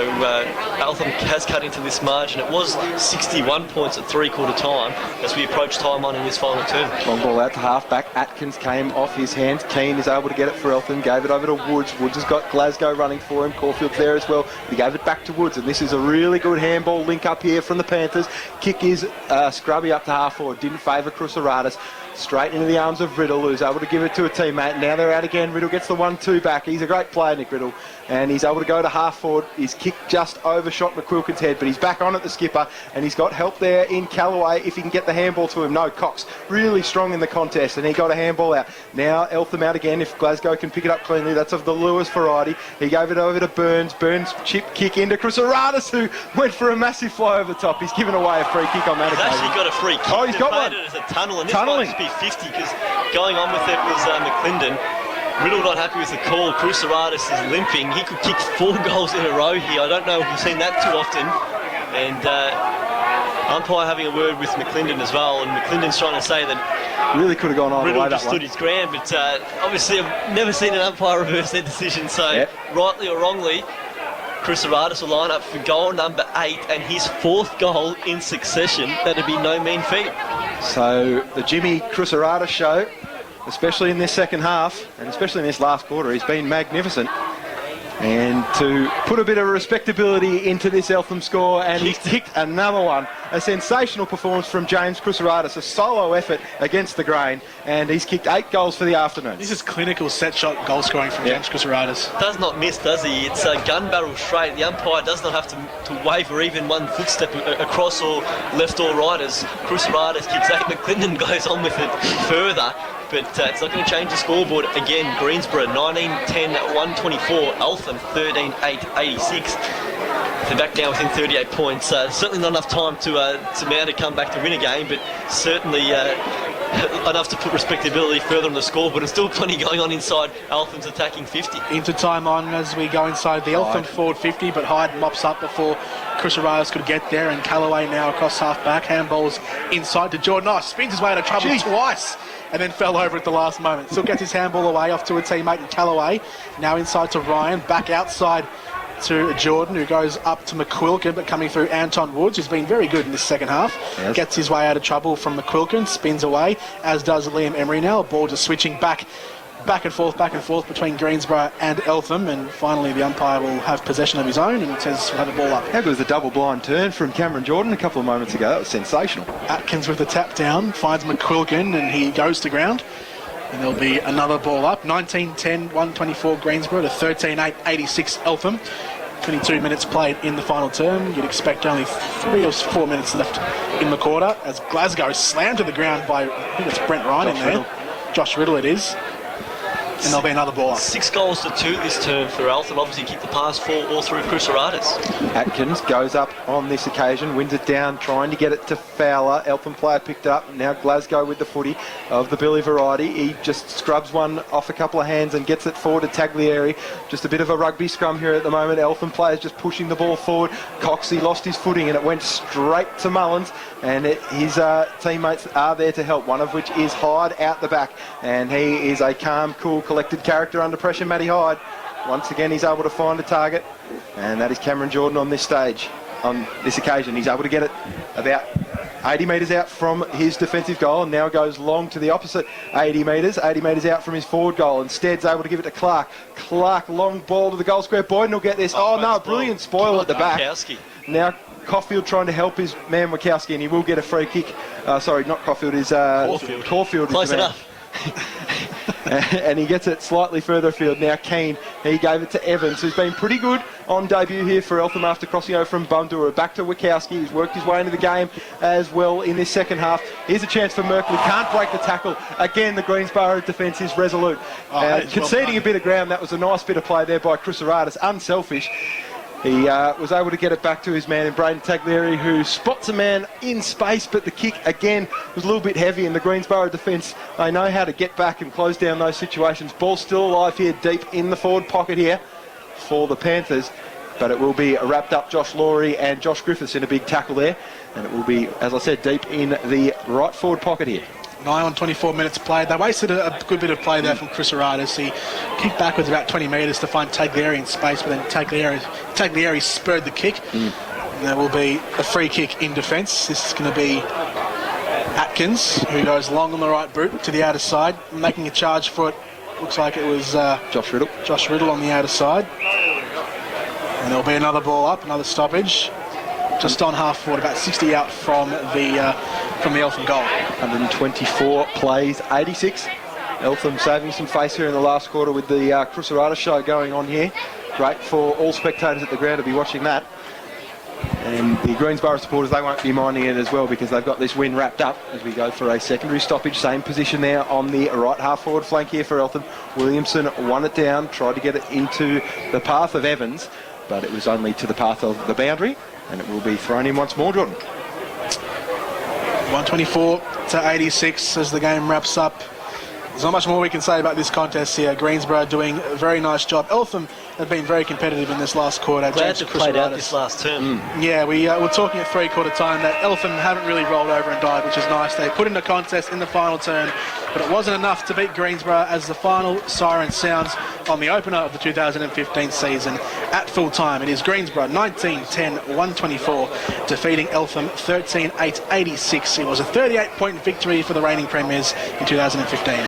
Eltham has cut into this margin. It was 61 points at three-quarter time as we approach time on in this final term. Long ball out to half-back. Atkins came off his hands. Keane is able to get it for Eltham. Gave it over to Woods. Woods has got Glasgow running for him. Caulfield's there as well. He gave it back to Woods, and this is a really good handball link up here from the Panthers. Kick is scrubby up to half forward. Didn't favour Cruceratus. Straight into the arms of Riddle, who's able to give it to a teammate. Now they're out again. Riddle gets the 1-2 back. He's a great player, Nick Riddle, and he's able to go to half forward. His kick just overshot McQuilkin's head, but he's back on at the skipper, and he's got help there in Callaway if he can get the handball to him. No, Cox really strong in the contest, and he got a handball out. Now Eltham out again. If Glasgow can pick it up cleanly, that's of the Lewis variety. He gave it over to Burns. Burns chip kick into Cruceratus, who went for a massive fly over the top. He's given away a free kick on that occasion. He's actually got a free kick. Oh, he's got one. It as a tunnel, and this Tunnelling. might just be 50, because going on with it was McClendon. Riddle not happy with the call. Cruceratus is limping. He could kick 4 goals in a row here. I don't know if we've seen that too often. And umpire having a word with McClendon as well, and McClendon's trying to say that really could have gone on. Riddle just stood his ground, but obviously I've never seen an umpire reverse their decision, so rightly or wrongly, Cruceratus will line up for goal number 8 and his 4th goal in succession. That'd be no mean feat. So the Jimmy Cruceratus show, especially in this second half, and especially in this last quarter, he's been magnificent. And to put a bit of respectability into this Eltham score, and he's kicked another one. A sensational performance from James Cruceratus, a solo effort against the grain, and he's kicked 8 goals for the afternoon. This is clinical set shot goal scoring from James Cruceratus. Does not miss, does he? It's a gun barrel straight. The umpire does not have to waver even one footstep across or left or right as Cruceratus kicks 8. McClendon goes on with it further. But it's not going to change the scoreboard again. Greensborough 19-10 124, Eltham 13-8 86. They're back down within 38 points. Certainly not enough time to mount a comeback to win a game, but certainly enough to put respectability further on the scoreboard, and still plenty going on inside Eltham's attacking 50. Into time on as we go inside the Eltham forward 50, but Hyde mops up before Cruceratus could get there, and Callaway now across half-back. Handballs inside to Jordan. Oh, spins his way out of trouble twice, and then fell over at the last moment. Still gets his handball away off to a teammate in Callaway. Now inside to Ryan, back outside to Jordan, who goes up to McQuilkin, but coming through Anton Woods, who's been very good in this second half. Yes. Gets his way out of trouble from McQuilkin, spins away, as does Liam Emery now. Ball just switching back back and forth between Greensborough and Eltham, and finally the umpire will have possession of his own and says we'll have the ball up. How good was the double blind turn from Cameron Jordan a couple of moments ago? That was sensational. Atkins with the tap down, finds McQuilkin, and he goes to ground. And there'll be another ball up. 19-10, 124 Greensborough to 13-8, 86 Eltham. 22 minutes played in the final term. You'd expect only 3 or 4 minutes left in the quarter as Glasgow is slammed to the ground by, I think it's Brent Ryan in there. Josh Riddle it is. And there'll be another ball up. 6 goals to 2 this term for Eltham. Obviously kicked the pass 4 all through Chris Aratis. Atkins goes up on this occasion, wins it down, trying to get it to Fowler. Eltham player picked up. Now Glasgow with the footy of the Billy variety. He just scrubs one off a couple of hands and gets it forward to Taglieri. Just a bit of a rugby scrum here at the moment. Eltham players just pushing the ball forward. Coxie lost his footing and it went straight to Mullins. And his teammates are there to help, one of which is Hyde out the back. And he is a calm, cool, collected character under pressure, Matty Hyde. Once again, he's able to find a target. And that is Cameron Jordan on this stage. On this occasion, he's able to get it about 80 metres out from his defensive goal and now goes long to the opposite 80 metres out from his forward goal. Instead's able to give it to Clark. Clark, long ball to the goal square. Boyden will get this. Oh no, brilliant spoil at the back. Now Caulfield trying to help his man Wachowski, and he will get a free kick. Sorry, not Caulfield, is Caulfield. Close enough. And he gets it slightly further afield. Now Keane, he gave it to Evans, who's been pretty good on debut here for Eltham after crossing over from Bundura. Back to Wachowski, who's worked his way into the game as well in this second half. Here's a chance for Merkley, can't break the tackle. Again, the Greensborough defence is resolute. Conceding a bit of ground, that was a nice bit of play there by Chris Aratis, unselfish. He was able to get it back to his man in Braden Taglieri, who spots a man in space, but the kick, again, was a little bit heavy, and the Greensborough defence, they know how to get back and close down those situations. Ball still alive here, deep in the forward pocket here for the Panthers, but it will be wrapped up Josh Laurie and Josh Griffiths in a big tackle there, and it will be, as I said, deep in the right forward pocket here. 9 on 24 minutes played. They wasted a good bit of play there from Chris Aratis. He kicked backwards about 20 metres to find Taglieri in space, but then Taglieri spurred the kick. And there will be a free kick in defence. This is going to be Atkins, who goes long on the right boot to the outer side, making a charge for it. Looks like it was Josh Riddle. Josh Riddle on the outer side. And there'll be another ball up, another stoppage. Just on half forward, about 60 out from the Eltham goal. 124 plays, 86. Eltham saving some face here in the last quarter with the Chris Aratis show going on here. Great for all spectators at the ground to be watching that. And the Greensborough supporters, they won't be minding it as well because they've got this win wrapped up as we go for a secondary stoppage. Same position there on the right half forward flank here for Eltham. Williamson won it down, tried to get it into the path of Evans, but it was only to the path of the boundary. And it will be thrown in once more, Jordan. 124 to 86 as the game wraps up. There's not much more we can say about this contest here. Greensborough doing a very nice job. Eltham have been very competitive in this last quarter. Glad to played out this last term. Yeah, we were talking at three-quarter time that Eltham haven't really rolled over and died, which is nice. They put in a contest in the final term, but it wasn't enough to beat Greensborough as the final siren sounds on the opener of the 2015 season at full time. It is Greensborough 19-10-124 defeating Eltham 13-8-86. It was a 38-point victory for the reigning premiers in 2015.